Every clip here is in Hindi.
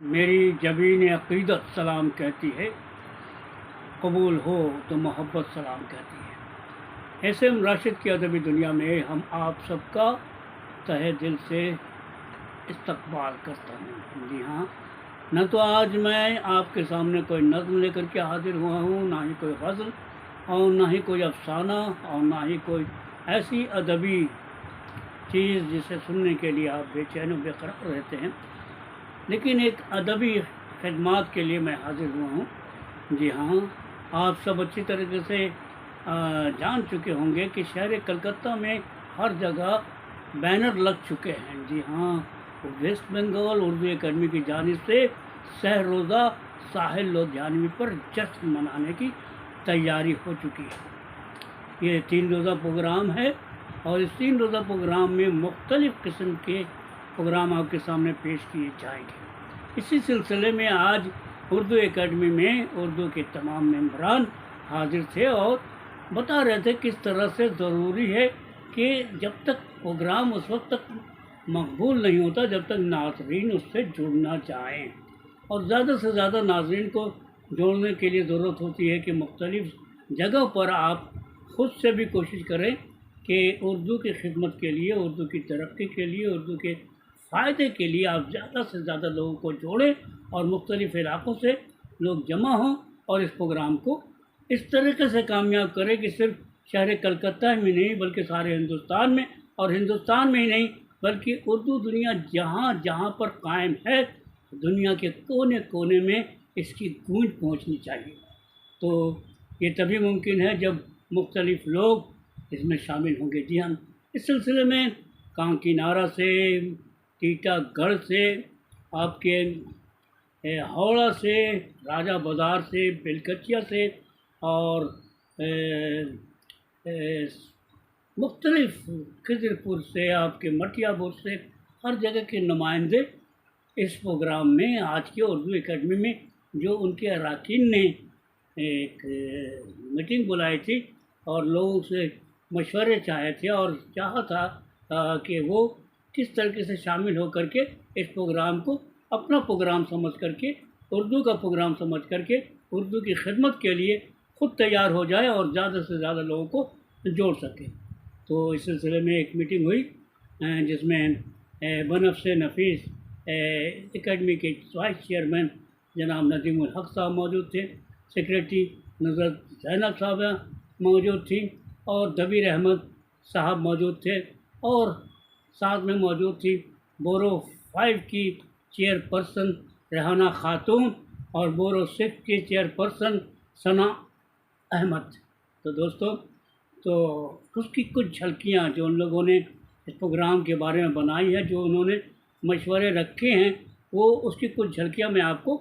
मेरी ज़बीन अक़ीदत सलाम कहती है, कबूल हो तो मोहब्बत सलाम कहती है। एसएम राशिद की अदबी दुनिया में हम आप सबका तहे दिल से इस्तकबाल करता हूँ। जी हाँ, न तो आज मैं आपके सामने कोई नज़्म लेकर के हाजिर हुआ हूँ, ना ही कोई गज़ल और ना ही कोई अफ़साना और ना ही कोई ऐसी अदबी चीज़ जिसे सुनने के लिए आप बेचैन और बेकरार रहते हैं, लेकिन एक अदबी खिदमात के लिए मैं हाज़िर हुआ हूँ। जी हाँ, आप सब अच्छी तरीके से जान चुके होंगे कि शहर कलकत्ता में हर जगह बैनर लग चुके हैं। जी हाँ, वेस्ट बंगाल उर्दू अकेडमी की जानिब से सह रोज़ा साहिल लोधियानवी पर जश्न मनाने की तैयारी हो चुकी है। ये 3 रोज़ा प्रोग्राम है और इस 3 रोज़ा प्रोग्राम में मुख्तलिफ़ किस्म के प्रोग्राम आपके सामने पेश किए जाएंगे। इसी सिलसिले में आज उर्दू एकेडमी में उर्दू के तमाम मेंबरान हाजिर थे और बता रहे थे किस तरह से ज़रूरी है कि जब तक प्रोग्राम उस वक्त तक मकबूल नहीं होता जब तक नाज़रीन उससे जुड़ना चाहें, और ज़्यादा से ज़्यादा नाज़रीन को जोड़ने के लिए ज़रूरत होती है कि मुख्तलिफ़ जगह पर आप ख़ुद से भी कोशिश करें कि उर्दू की खिदमत के लिए, उर्दू की तरक्की के लिए, उर्दू के फ़ायदे के लिए आप ज़्यादा से ज़्यादा लोगों को जोड़ें और मुख्तलिफ़ इलाक़ों से लोग जमा हों और इस प्रोग्राम को इस तरीके से कामयाब करें कि सिर्फ शहर कलकत्ता में नहीं बल्कि सारे हिंदुस्तान में, और हिंदुस्तान में ही नहीं बल्कि उर्दू दुनिया जहाँ जहाँ पर कायम है, दुनिया के कोने कोने में इसकी गूंज पहुँचनी चाहिए। तो ये तभी मुमकिन है जब मुख्तलिफ़ लोग इसमें शामिल होंगे। जी हाँ, इस सिलसिले में कांकीनारा से, टीटागढ़ से, आपके हावड़ा से, राजा बाज़ार से, बेलकचिया से और मुख्तलिफ़ खिजरपुर से, आपके मटियापुर से, हर जगह के नुमाइंदे इस प्रोग्राम में आज के उर्दू एकेडमी में जो उनके अरकान ने एक मीटिंग बुलाई थी और लोगों से मशवरे चाहे थे और चाहा था कि वो किस तरीके से शामिल हो करके इस प्रोग्राम को अपना प्रोग्राम समझ करके, उर्दू का प्रोग्राम समझ करके उर्दू की खिदमत के लिए ख़ुद तैयार हो जाए और ज़्यादा से ज़्यादा लोगों को जोड़ सके। तो इस सिलसिले में एक मीटिंग हुई जिसमें बनफ़्स नफ़ीस एकेडमी के वाइस चेयरमैन जनाब नदीमुल हक़ साहब मौजूद थे, सेक्रेटरी नुसरत ज़ैनब साहबा मौजूद थी और दबीर अहमद साहब मौजूद थे, और साथ में मौजूद थी बोरो 5 की चेयरपर्सन रेहाना खातून और बोरो 6 की चेयरपर्सन सना अहमद। तो दोस्तों, तो उसकी कुछ झलकियाँ जो उन लोगों ने इस प्रोग्राम के बारे में बनाई है, जो उन्होंने मशवरे रखे हैं, वो उसकी कुछ झलकियाँ मैं आपको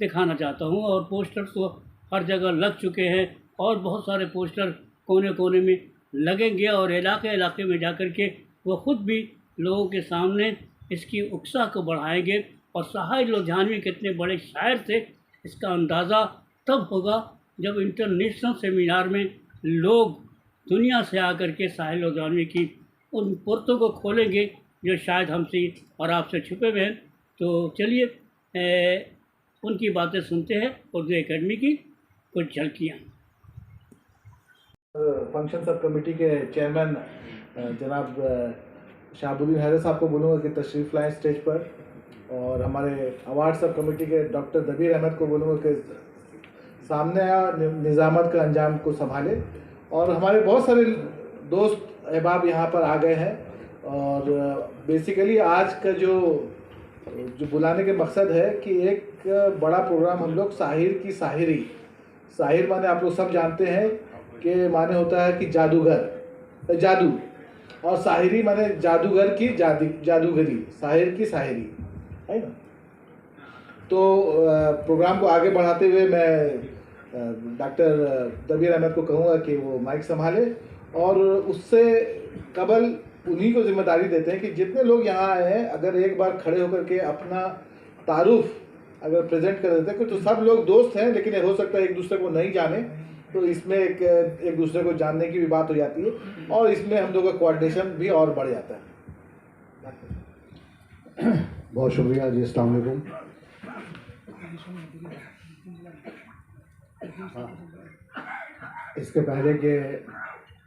दिखाना चाहता हूँ। और पोस्टर तो हर जगह लग चुके हैं और बहुत सारे पोस्टर कोने कोने में लगेंगे और इलाके इलाके में जाकर के वो ख़ुद भी लोगों के सामने इसकी उत्साह को बढ़ाएंगे। और साहिल लोधियानवी कितने बड़े शायर थे इसका अंदाज़ा तब होगा जब इंटरनेशनल सेमिनार में लोग दुनिया से आकर के साहिल लोधियानवी की उन पुरतों को खोलेंगे जो शायद हमसे और आपसे छुपे हुए हैं। तो चलिए उनकी बातें सुनते हैं, उर्दू एकेडमी की कुछ झलकियाँ। फंक्शन सब कमेटी के चेयरमैन जनाब शाहबुद्दीन हैदर साहब को बोलूँगा कि तशरीफ़ लाएँ स्टेज पर, और हमारे अवार्ड सब कमेटी के डॉक्टर दबीर अहमद को बोलूँगा कि सामने आया निज़ामत का अंजाम को संभाले। और हमारे बहुत सारे दोस्त अहबाब यहाँ पर आ गए हैं, और बेसिकली आज का जो बुलाने के मकसद है कि एक बड़ा प्रोग्राम हम लोग साहिर की साहिरी, साहिर माने आप लोग सब जानते हैं कि माने होता है कि जादूगर, जादू, और साहिरी माने जादूगर की जादूगरी, साहिर की साहिरी, है ना। तो प्रोग्राम को आगे बढ़ाते हुए मैं डॉक्टर दबीर अहमद को कहूँगा कि वो माइक संभाले, और उससे कबल उन्हीं को जिम्मेदारी देते हैं कि जितने लोग यहाँ आए हैं अगर एक बार खड़े होकर के अपना तारुफ अगर प्रेजेंट कर देते हैं, तो सब लोग दोस्त हैं लेकिन हो सकता है एक दूसरे को नहीं जाने, तो इसमें एक दूसरे को जानने की भी बात हो जाती है और इसमें हम लोग का कोऑर्डिनेशन भी और बढ़ जाता है। बहुत शुक्रिया जी, अस्सलाम वालेकुम। इसके पहले कि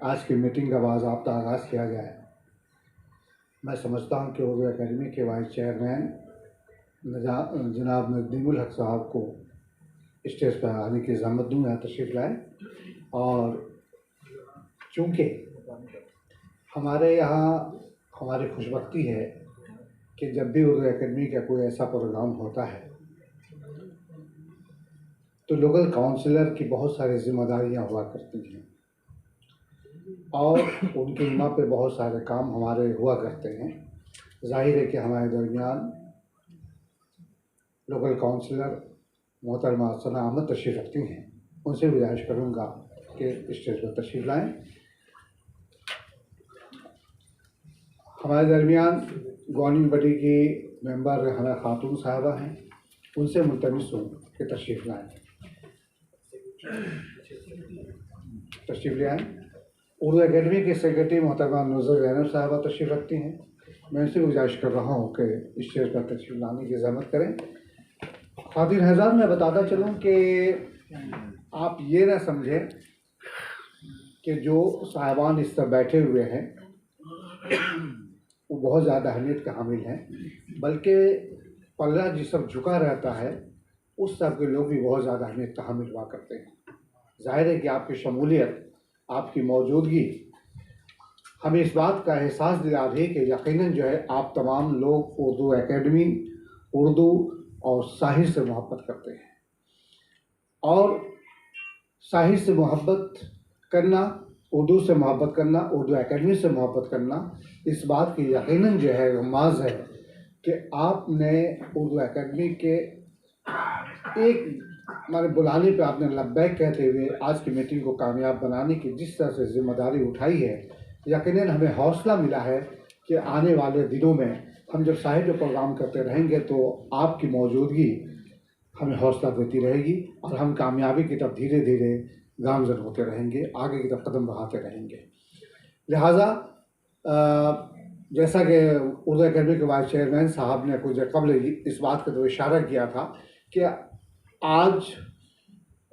आज की मीटिंग का बाज़ाब्ता आगाज़ किया जाए, मैं समझता हूँ कि उर्दू एकेडमी के वाइस चेयरमैन जनाब नदीमुल हक साहब को स्टेज पर आने की ज़हमत दूँ, यहाँ तशरीफ़ लाएँ। और चूँकि हमारे यहाँ हमारी खुशबख्ती है कि जब भी उर्दू एकेडमी का कोई ऐसा प्रोग्राम होता है तो लोकल काउंसलर की बहुत सारी जिम्मेदारियाँ हुआ करती हैं और उनके जिम्मा पे बहुत सारे काम हमारे हुआ करते हैं। जाहिर है कि हमारे दरमियान लोकल काउंसलर मोहतरमा सना अहमद तशरीफ़ रखती हैं, उनसे गुजारिश करूँगा कि स्टेज पर तशरीफ़ लाएँ। हमारे दरमियान गवर्निंग बॉडी की मेंबर हना खातून साहबा हैं, उनसे मुल्तमिस हूँ कि तशरीफ़ लाएँ, तशरीफ़ ले आएँ। उर्दू एकेडमी के सेक्रेटरी मोहतरमा नुज़र ज़ैनब साहबा तशरीफ़ रखती हैं, मैं उनसे गुजारिश कर रहा हूँ कि स्टेज पर तशरीफ़ लाने की ज़हमत करें। ख़ातिन हज़रात, मैं बताता चलूँ कि आप ये ना समझें कि जो साहिबान इस तरह बैठे हुए हैं वो बहुत ज़्यादा अहमियत के हामिल हैं, बल्कि पल्ला जिस सब झुका रहता है उस सब के लोग भी बहुत ज़्यादा अहमियत का हामिल हुआ करते हैं। ज़ाहिर है कि आपकी शमूलियत, आपकी मौजूदगी हमें इस बात का एहसास दिला रही है कि यकीनन जो है आप तमाम लोग उर्दू एकेडमी, उर्दू और साहिर से मोहब्बत करते हैं। और साहिर से मोहब्बत करना, उर्दू से मोहब्बत करना, उर्दू एकेडमी से मोहब्बत करना, इस बात की यकीनन जो है रमाज़ है कि आपने उर्दू एकेडमी के एक हमारे बुलाने पे आपने लब्बैक कहते हुए आज की मीटिंग को कामयाब बनाने की जिस तरह से जिम्मेदारी उठाई है, यकीनन हमें हौसला मिला है कि आने वाले दिनों में हम जब साहित्य प्रोग्राम करते रहेंगे तो आपकी मौजूदगी हमें हौसला देती रहेगी और हम कामयाबी की तरफ धीरे धीरे गामजन होते रहेंगे, आगे की तरफ कदम बढ़ाते रहेंगे। लिहाजा जैसा कि उर्दू एकेडमी के वाइस चेयरमैन साहब ने कुछ कबल इस बात का तो इशारा किया था कि आज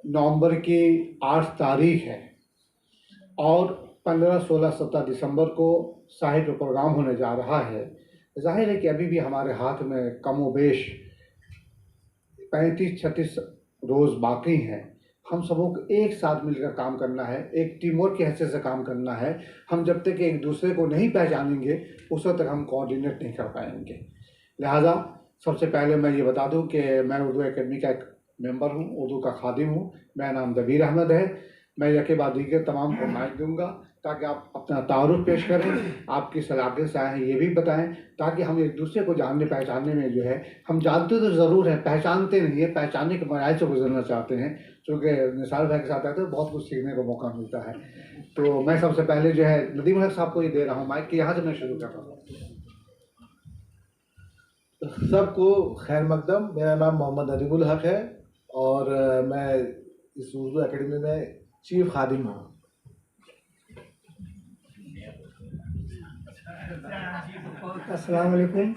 नवंबर की 8 तारीख है और 15, 16, 17 दिसंबर को साहित्य प्रोग्राम होने जा रहा है। जाहिर है कि अभी भी हमारे हाथ में कम व बेश 35-36 रोज़ बाकी हैं। हम सबों को एक साथ मिलकर काम करना है, एक टीम वर्क की हैसियत से काम करना है। हम जब तक एक दूसरे को नहीं पहचानेंगे उस वक्त तक हम कोऑर्डिनेट नहीं कर पाएंगे। लिहाजा सबसे पहले मैं ये बता दूं कि मैं उर्दू एकेडमी का एक मेंबर हूं, उर्दू का खादिम हूं। मेरा नाम दबीर अहमद है। मैं यके बाद दीगर तमाम को माइक दूंगा ताकि आप अपना तारुफ पेश करें, आपकी सलाहियत से आए हैं ये भी बताएं, ताकि हम एक दूसरे को जानने पहचानने में जो है, हम जानते तो ज़रूर हैं, पहचानते नहीं है, पहचानने के मराइल से गुजरना चाहते हैं। चूँकि निसार भाई के साथ आते हैं बहुत कुछ सीखने का मौका मिलता है। तो मैं सबसे पहले जो है नदीम हक साहब को ये दे रहा हूँ माइक कि यहाँ से मैं शुरू कर रहा हूँ। सबको खैर मकदम। मेरा नाम मोहम्मद नदीमुल हक है और मैं इस उर्दू एकेडमी में चीफ खादिम हूँ। अस्सलाम वालेकुम।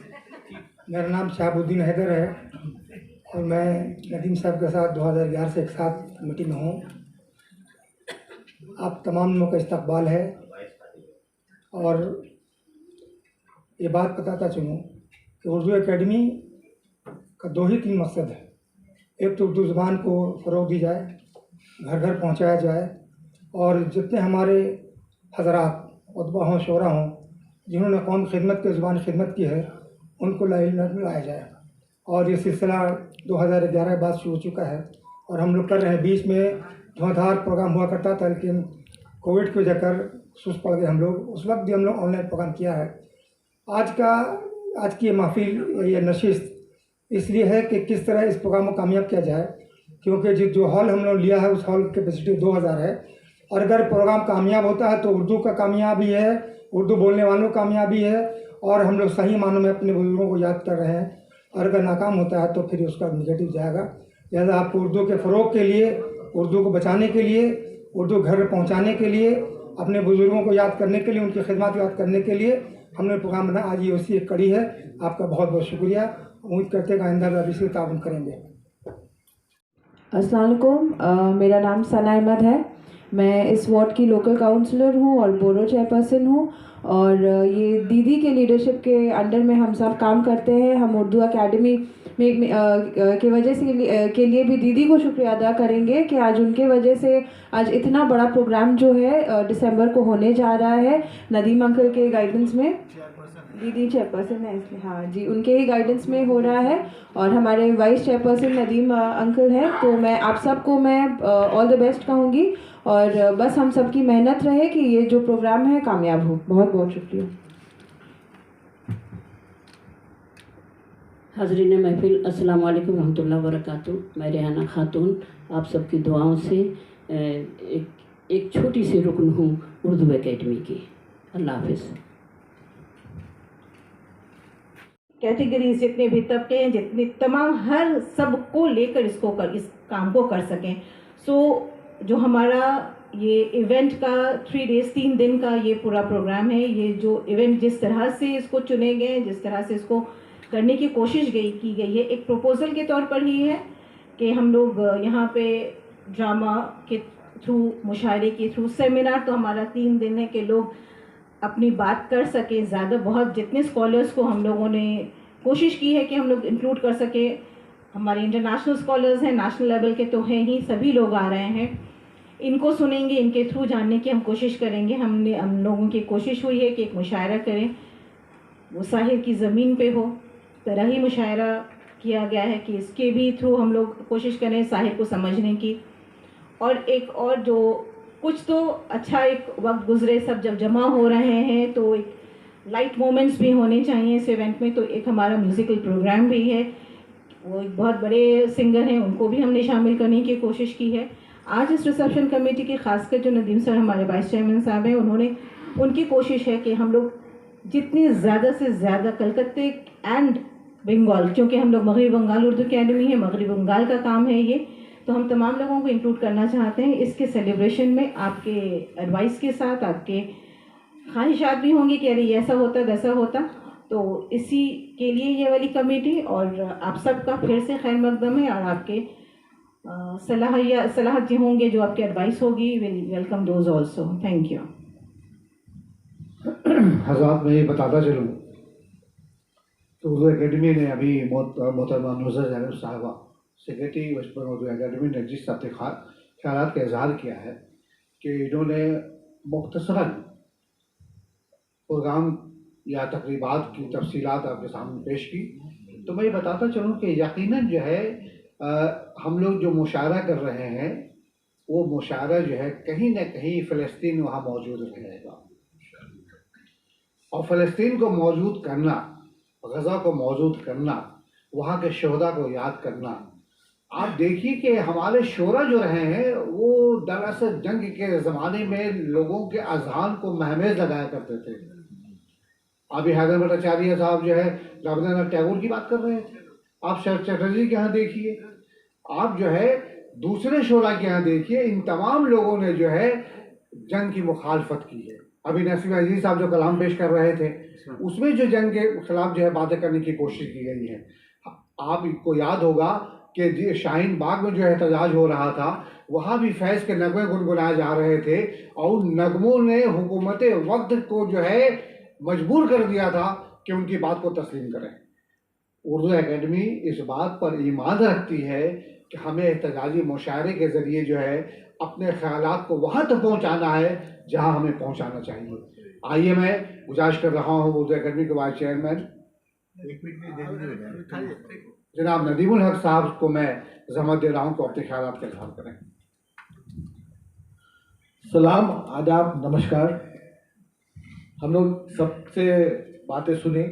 मेरा नाम शहाबुद्दीन हैदर है और मैं नदीम साहब के साथ 2011 से एक साथ मीटिंग में हूँ। आप तमाम लोगों का इस्तकबाल है और ये बात बताता चलूँ कि उर्दू एकेडमी का 2 ही 3 मकसद है। एक तो उर्दू ज़बान को फ़रोग़ दी जाए, घर घर पहुँचाया जाए और जितने हमारे हज़रात उतबा हों, शोरा हों, जिन्होंने कौम खिदमत के ज़ुबान खिदमत की है, उनको लाइलत में लाया जाए। और ये सिलसिला 2011 के बाद शुरू हो चुका है और हम लोग कर रहे हैं। बीच में धुआंधार प्रोग्राम हुआ करता था लेकिन कोविड की वजह कर सुस्त पड़ गए हम लोग। उस वक्त भी हम लोग ऑनलाइन प्रोग्राम किया है। आज की महफिल, ये नशिस्त इसलिए है कि किस तरह इस प्रोग्राम को कामयाब किया जाए, क्योंकि जो हॉल हम लोग लिया है उस हॉल की कैपेसिटी 2000 है और अगर प्रोग्राम कामयाब होता है तो उर्दू का कामयाबी है, उर्दू बोलने वालों का कामयाबी है और हम लोग सही मानों में अपने बुजुर्गों को याद कर रहे हैं। और अगर नाकाम होता है तो फिर उसका निगेटिव जाएगा। लिहाजा आपको उर्दू के फ़रोग़ के लिए, उर्दू को बचाने के लिए, उर्दू घर पहुँचाने के लिए, अपने बुजुर्गों को याद करने के लिए, उनकी खिदमत याद करने के लिए हमने प्रोग्राम बनाया। आज ये उसी एक कड़ी है। आपका बहुत बहुत शुक्रिया। उम्मीद करते हैं आइंदा भी इसी ताउन करेंगे। अस्सलाम वालेकुम, मेरा नाम सना अहमद है। मैं इस वार्ड की लोकल काउंसलर हूँ और बोरो चेयरपर्सन हूँ। और ये दीदी के लीडरशिप के अंडर में हम सब काम करते हैं। हम उर्दू एकेडमी की वजह से के लिए भी दीदी को शुक्रिया अदा करेंगे कि आज उनके वजह से आज इतना बड़ा प्रोग्राम जो है दिसंबर को होने जा रहा है। नदीम अंकल के गाइडेंस में, दीदी चेयरपर्सन है इसलिए, हाँ जी, उनके ही गाइडेंस में हो रहा है। और हमारे वाइस चेयरपर्सन नदीम अंकल हैं। तो मैं आप सबको मैं ऑल द बेस्ट कहूँगी और बस हम सबकी मेहनत रहे कि ये जो प्रोग्राम है कामयाब हो। बहुत बहुत शुक्रिया। हाज़रीन महफिल, अस्सलाम वालेकुम रहमतुल्लाहि व बरकातुहू। मैं रेहाना खातून आप सबकी दुआओं से एक छोटी सी रुकन हूँ उर्दू एकेडमी की। अल्लाह हाफिज़। कैटेगरीज जितने भी तबके हैं, जितने तमाम हर सबको लेकर इस काम को कर सकें। जो हमारा ये इवेंट का 3 डेज़ 3 दिन का ये पूरा प्रोग्राम है, ये जो इवेंट जिस तरह से इसको चुने गए, जिस तरह से इसको करने की कोशिश की गई है, एक प्रपोज़ल के तौर पर ही है कि हम लोग यहाँ पे ड्रामा के थ्रू, मुशायरे के थ्रू, सेमिनार तो हमारा 3 दिन है कि लोग अपनी बात कर सकें। ज़्यादा बहुत जितने स्कॉलर्स को हम लोगों ने कोशिश की है कि हम लोग इंक्लूड कर सके। हमारे इंटरनेशनल स्कॉलर्स हैं, नेशनल लेवल के तो हैं ही, सभी लोग आ रहे हैं। इनको सुनेंगे, इनके थ्रू जानने की हम कोशिश करेंगे। हम लोगों की कोशिश हुई है कि एक मुशायरा करें, वो साहिर की ज़मीन पे हो, तरह ही मुशायरा किया गया है कि इसके भी थ्रू हम लोग कोशिश करें साहिर को समझने की। और एक और जो कुछ तो अच्छा एक वक्त गुजरे, सब जब जमा हो रहे हैं तो एक लाइट मोमेंट्स भी होने चाहिए इस इवेंट में। तो एक हमारा म्यूज़िकल प्रोग्राम भी है, वो एक बहुत बड़े सिंगर हैं, उनको भी हमने शामिल करने की कोशिश की है। आज इस रिसेप्शन कमेटी के खासकर जो नदीम सर हमारे वाइस चेयरमैन साहब हैं, उनकी कोशिश है कि हम लोग जितनी ज़्यादा से ज़्यादा कलकत्ते एंड बंगाल, क्योंकि हम लोग मगरबी बंगाल उर्दू अकेडमी है, मगरबी बंगाल का काम है ये, तो हम तमाम लोगों को इंक्लूड करना चाहते हैं इसके सेलिब्रेशन में। आपके एडवाइस के साथ आपके ख्वाहिशात भी होंगी कि अरे ऐसा होता वैसा होता, तो इसी के लिए ये वाली कमेटी। और आप सबका फिर से खैर मकदम है और आपके सलाह जो होंगे, जो आपकी एडवाइस होगी, will welcome those also. Thank you. हज़रात, मैं ये बताता चलूँ तो उर्दू एकेडमी ने अभी मोहतरमा नुज़र जैनब साहबा सेक्रेटरी बचपन उर्दू एकेडमी ने जिस अपने ख्यालात का इजहार किया है कि इन्होंने मुख्तसरन प्रोग्राम या तकरीबात की तफसीलात आपके सामने पेश की, तो मैं ये बताता चलूँ कि यकीनन जो है हम लोग जो मुशायरा कर रहे हैं वो मुशायरा जो है कहीं ना कहीं फ़लस्तीन वहाँ मौजूद रहेगा। और फ़लस्तीन को मौजूद करना, गज़ा को मौजूद करना, वहाँ के शोहदा को याद करना। आप देखिए कि हमारे शोरा जो रहे हैं वो दरअसल जंग के ज़माने में लोगों के अज़हान को महमेज लगाया करते थे। अभी हैदर भट्टाचार्य साहब जो है रवींद्रनाथ टैगोर की बात कर रहे थे, आप शरद चटर्जी के यहाँ देखिए, आप जो है दूसरे शोरा के यहाँ देखिए, इन तमाम लोगों ने जो है जंग की मुखालफत की है। अभी नसीम अजीज साहब जो कलाम पेश कर रहे थे उसमें जो जंग के खिलाफ जो है बातें करने की कोशिश की गई है। आपको याद होगा कि शाहीन बाग में जो एहतजाज हो रहा था, वहाँ भी फैज़ के नगमे गुनगुनाए जा रहे थे और उन नगमों ने हुकूमत वक्त को जो है मजबूर कर दिया था कि उनकी बात को तस्लीम करें। उर्दू एकेडमी इस बात पर ईमान रखती है कि हमें एहतजाजी मुशायरे के ज़रिए जो है अपने ख्यालात को वहाँ तक पहुँचाना है जहाँ हमें पहुँचाना चाहिए। आइए, मैं गुजारिश कर रहा हूँ उर्दू एकेडमी के वाइस चेयरमैन जनाब नदीमुल हक साहब को मैं ज़हमत दे रहा हूँ तो अपने ख्यालात का इज़हार करें। सलाम, आदाब, नमस्कार। हम लोग सबसे बातें सुनी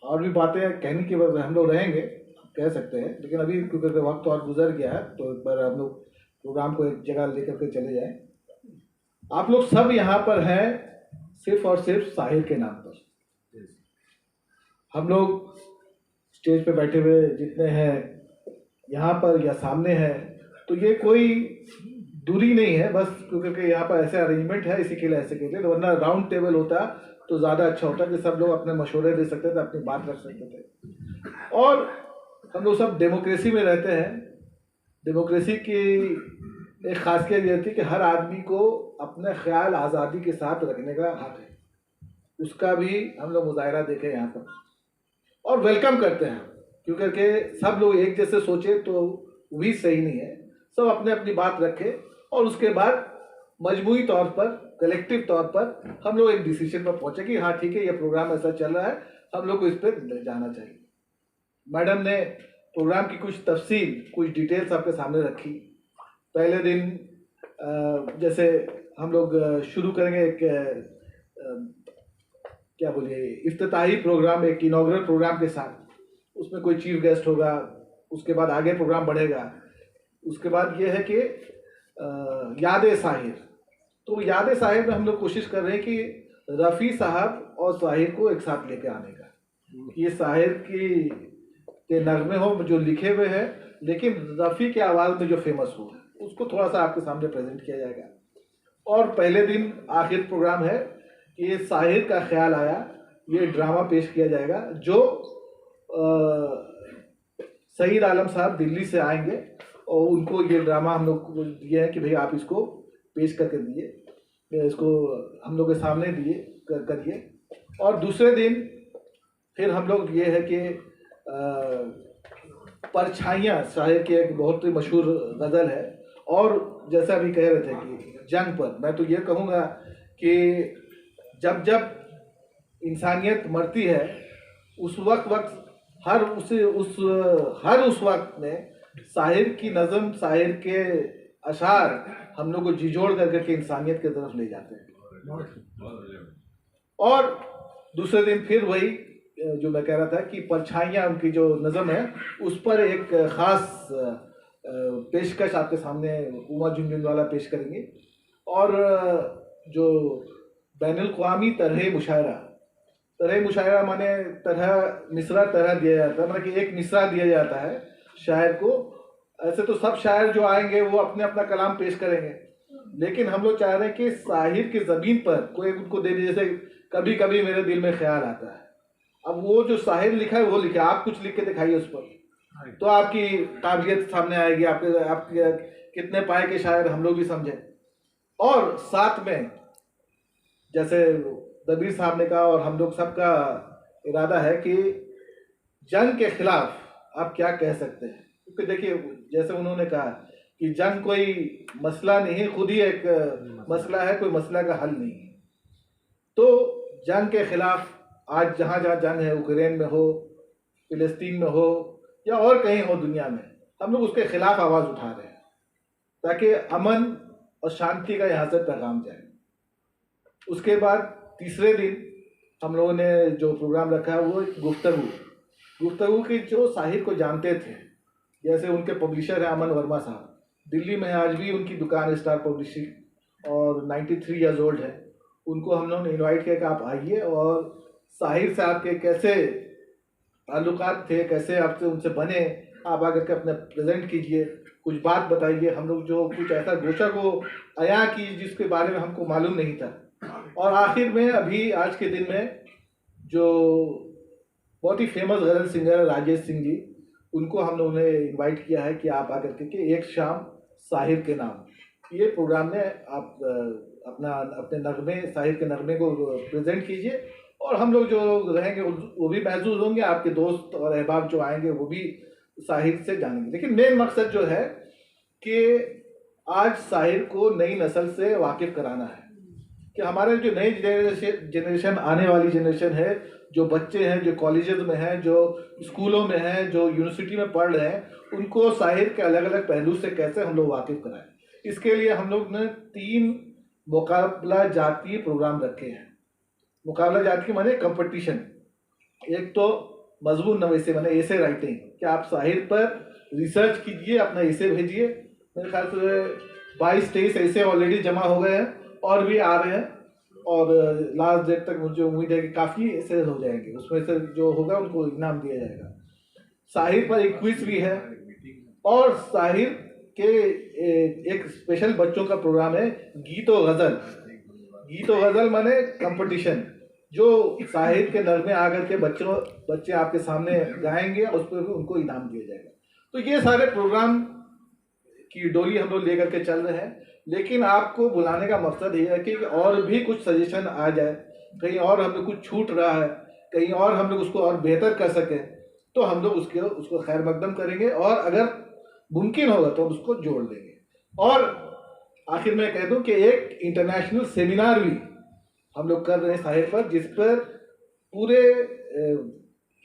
और भी बातें कहने की वजह हम लोग रहेंगे, कह सकते हैं, लेकिन अभी क्योंकि वक्त और गुजर गया है तो एक बार हम लोग प्रोग्राम को एक जगह लेकर के चले जाएं। आप लोग सब यहाँ पर हैं सिर्फ और सिर्फ साहिर के नाम पर। हम लोग स्टेज पे बैठे हुए जितने हैं यहाँ पर या सामने हैं, तो ये कोई दूरी नहीं है, बस क्योंकि यहाँ पर ऐसे अरेंजमेंट है इसी के लिए ऐसे के लिए, तो वरना राउंड टेबल होता तो ज़्यादा अच्छा होता कि सब लोग अपने मशवरे दे सकते थे, अपनी बात रख सकते थे। और हम लोग सब डेमोक्रेसी में रहते हैं। डेमोक्रेसी की एक खासियत यह थी कि हर आदमी को अपने ख्याल आज़ादी के साथ रखने का हक है। उसका भी हम लोग मुजाहरा देखें यहाँ पर और वेलकम करते हैं, क्योंकि सब लोग एक जैसे सोचे तो भी सही नहीं है। सब अपने अपनी बात रखें और उसके बाद मजमूई तौर पर, कलेक्टिव तौर पर हम लोग एक डिसीजन पर पहुँचे कि हाँ ठीक है, ये प्रोग्राम ऐसा चल रहा है, हम लोग को इस पर जाना चाहिए। मैडम ने प्रोग्राम की कुछ तफसील, कुछ डिटेल्स आपके सामने रखी। पहले दिन जैसे हम लोग शुरू करेंगे एक क्या बोलिए इफ्तिताही प्रोग्राम, एक इनॉग्रल प्रोग्राम के साथ। उसमें कोई चीफ गेस्ट होगा, उसके बाद आगे प्रोग्राम बढ़ेगा। उसके बाद ये है कि याद साहिर। तो याद साहिर में हम लोग कोशिश कर रहे हैं कि रफ़ी साहब और साहिर को एक साथ लेके आने का। ये साहिर के नगमे हो जो लिखे हुए हैं, लेकिन रफ़ी के आवाज़ में जो फेमस हो, उसको थोड़ा सा आपके सामने प्रेजेंट किया जाएगा। और पहले दिन आखिर प्रोग्राम है कि ये साहिर का ख्याल आया, ये ड्रामा पेश किया जाएगा जो सईद आलम साहब दिल्ली से आएंगे और उनको ये ड्रामा हम लोग को दिए है कि भाई आप इसको पेश करके दिए, इसको हम लोग के सामने दिए करिए। और दूसरे दिन फिर हम लोग ये है कि परछाइयाँ शायर की एक बहुत ही मशहूर गज़ल है। और जैसा अभी कह रहे थे कि जंग पर, मैं तो ये कहूँगा कि जब जब इंसानियत मरती है उस वक्त हर उस वक्त में शायर की नज़म, शायर के अशार हम लोग को झिझोड़ करके इंसानियत की तरफ ले जाते हैं। और दूसरे दिन फिर वही जो मैं कह रहा था कि परछाइयाँ, उनकी जो नज़म है उस पर एक ख़ास पेशकश आपके सामने उमा झुनझुनवाला पेश करेंगे। और जो बैनुल-अक़वामी तरह मुशायरा माने मिसरा तरह दिया जाता है, मतलब कि एक मिसरा दिया जाता है शायर को। ऐसे तो सब शायर जो आएंगे वो अपने अपना कलाम पेश करेंगे, लेकिन हम लोग चाह रहे हैं कि साहिर की ज़मीन पर कोई उनको दे, जैसे कभी कभी मेरे दिल में ख्याल आता है। अब वो जो साहिर लिखा है वो लिखा, आप कुछ लिख के दिखाइए उस पर, तो आपकी काबिलियत सामने आएगी, आपके कितने पाए के शायर हम लोग भी समझें। और साथ में जैसे दबीर साहब ने कहा और हम लोग सबका इरादा है कि जंग के खिलाफ आप क्या कह सकते हैं, क्योंकि देखिए जैसे उन्होंने कहा कि जंग कोई मसला नहीं है, खुद ही एक मसला है, कोई मसला का हल नहीं है। तो जंग के खिलाफ आज जहाँ जहाँ जंग है, यूक्रेन में हो, फिलिस्तीन में हो या और कहीं हो दुनिया में, हम लोग उसके खिलाफ आवाज़ उठा रहे हैं ताकि अमन और शांति का यहाँ से पैगाम जाए। उसके बाद तीसरे दिन हम लोगों ने जो प्रोग्राम रखा है वो गुफ्तगू की, जो साहिर को जानते थे, जैसे उनके पब्लिशर हैं अमन वर्मा साहब, दिल्ली में आज भी उनकी दुकान है स्टार पब्लिशिंग और 93 ईयर्स ओल्ड है। उनको हम लोगों ने इनवाइट किया कि आप आइए और साहिर से आपके कैसे ताल्लुकात थे, कैसे आपसे उनसे बने, आप आकर के अपने प्रेजेंट कीजिए, कुछ बात बताइए। हम लोग जो कुछ ऐसा गोशा को आया कि जिसके बारे में हमको मालूम नहीं था। और आखिर में अभी आज के दिन में जो बहुत ही फेमस गज़ल सिंगर राजेश सिंह जी, उनको हम लोगों ने इनवाइट किया है कि आप आकर के एक शाम साहिर के नाम, ये प्रोग्राम में आप अपने नगमे, साहिर के नगमे को प्रेजेंट कीजिए और हम लोग जो रहेंगे वो भी महसूस होंगे, आपके दोस्त और अहबाब जो आएंगे वो भी साहिर से जानेंगे। लेकिन मेन मकसद जो है कि आज साहिर को नई नस्ल से वाकिफ़ कराना है कि हमारे जो नई जनरेशन, आने वाली जनरेशन है, जो बच्चे हैं, जो कॉलेजेस में हैं, जो स्कूलों में हैं, जो यूनिवर्सिटी में पढ़ रहे हैं, उनको साहिर के अलग अलग पहलू से कैसे हम लोग वाकिफ़ कराएं। इसके लिए हम लोग ने 3 मुकाबला जाती प्रोग्राम रखे हैं। मुकाबला जाती माने कंपटीशन। एक तो मजमून नवीसी माने एसे राइटिंग, कि आप साहिर पर रिसर्च कीजिए, अपना एसे भेजिए। मेरे ख्याल से 22-23 ऐसे ऑलरेडी जमा हो गए हैं और भी आ रहे हैं, और लास्ट डेट तक मुझे उम्मीद है कि काफ़ी ऐसे हो जाएंगे। उसमें से जो होगा उनको इनाम दिया जाएगा। साहिर पर एक क्विज भी है और साहिर के एक स्पेशल बच्चों का प्रोग्राम है गीतो गज़ल माने कंपटीशन, जो साहिर के नगमे आकर के बच्चे आपके सामने गाएंगे और उस पर उनको इनाम दिया जाएगा। तो ये सारे प्रोग्राम की डोली हम लोग लेकर के चल रहे हैं, लेकिन आपको बुलाने का मकसद ये है कि और भी कुछ सजेशन आ जाए, कहीं और हम लोग कुछ छूट रहा है, कहीं और हम लोग उसको और बेहतर कर सकें, तो हम लोग उसको खैर मकदम करेंगे और अगर मुमकिन होगा तो उसको जोड़ लेंगे। और आखिर में कह दूं कि एक इंटरनेशनल सेमिनार भी हम लोग कर रहे हैं साहिर पर, जिस पर पूरे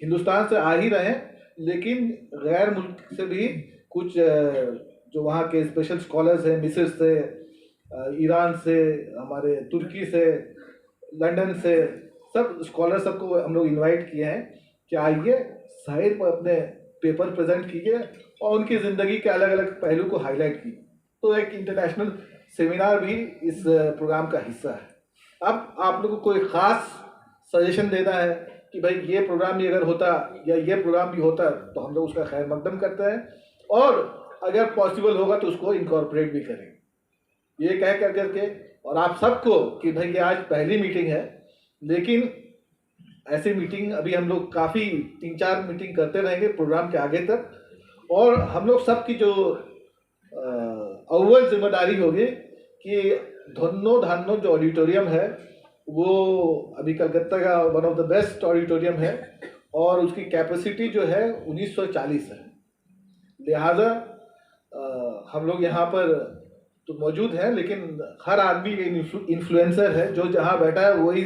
हिंदुस्तान से आ ही रहे हैं, लेकिन गैर मुल्क से भी कुछ जो वहाँ के स्पेशल स्कॉलर्स हैं, मिस्र से, ईरान से, हमारे तुर्की से, लंदन से, सब स्कॉलर सबको हम लोग इनवाइट किए हैं कि आइए साहिर पर अपने पेपर प्रेजेंट कीजिए और उनकी ज़िंदगी के अलग अलग पहलू को हाईलाइट कीजिए। तो एक इंटरनेशनल सेमिनार भी इस प्रोग्राम का हिस्सा है। अब आप लोगों को कोई ख़ास सजेशन देना है कि भाई ये प्रोग्राम भी अगर होता या ये प्रोग्राम भी होता, तो हम लोग उसका खैर मकदम करते हैं और अगर पॉसिबल होगा तो उसको इनकॉर्पोरेट भी करेंगे। ये कह कर करके और आप सबको कि भाई ये आज पहली मीटिंग है, लेकिन ऐसी मीटिंग अभी हम लोग काफ़ी 3-4 मीटिंग करते रहेंगे प्रोग्राम के आगे तक, और हम लोग सबकी जो अव्वल जिम्मेदारी होगी कि धन्नो धानो जो ऑडिटोरियम है वो अभी कलकत्ता का one of the best auditorium है और उसकी कैपेसिटी जो है 1940 है। लिहाजा हम लोग यहाँ पर तो मौजूद हैं, लेकिन हर आदमी इन्फ्लुएंसर है, जो जहाँ बैठा है वही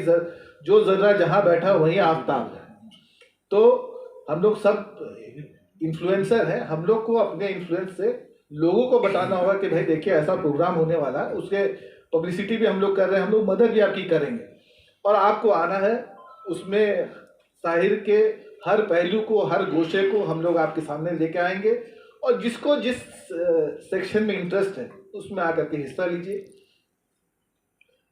जो ज़र्रा जहाँ बैठा है वही आफ्ताब है। तो हम लोग सब इन्फ्लुएंसर हैं, हम लोग को अपने इन्फ्लुएंस से लोगों को बताना होगा कि भाई देखिए ऐसा प्रोग्राम होने वाला है, उसके पब्लिसिटी भी हम लोग कर रहे हैं, हम लोग मदद भी आपकी करेंगे और आपको आना है। उसमें साहिर के हर पहलू को, हर गोशे को हम लोग आपके सामने लेके आएंगे और जिसको जिस सेक्शन में इंटरेस्ट है उसमें आकर के हिस्सा लीजिए।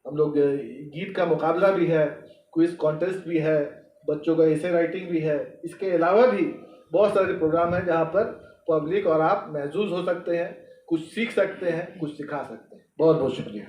हम लोग गीत का मुकाबला भी है, क्विज कॉन्टेस्ट भी है, बच्चों का एसे राइटिंग भी है। इसके अलावा भी बहुत सारे प्रोग्राम हैं जहाँ पर पब्लिक और आप महसूस हो सकते हैं, कुछ सीख सकते हैं, कुछ सिखा सकते हैं। बहुत बहुत शुक्रिया।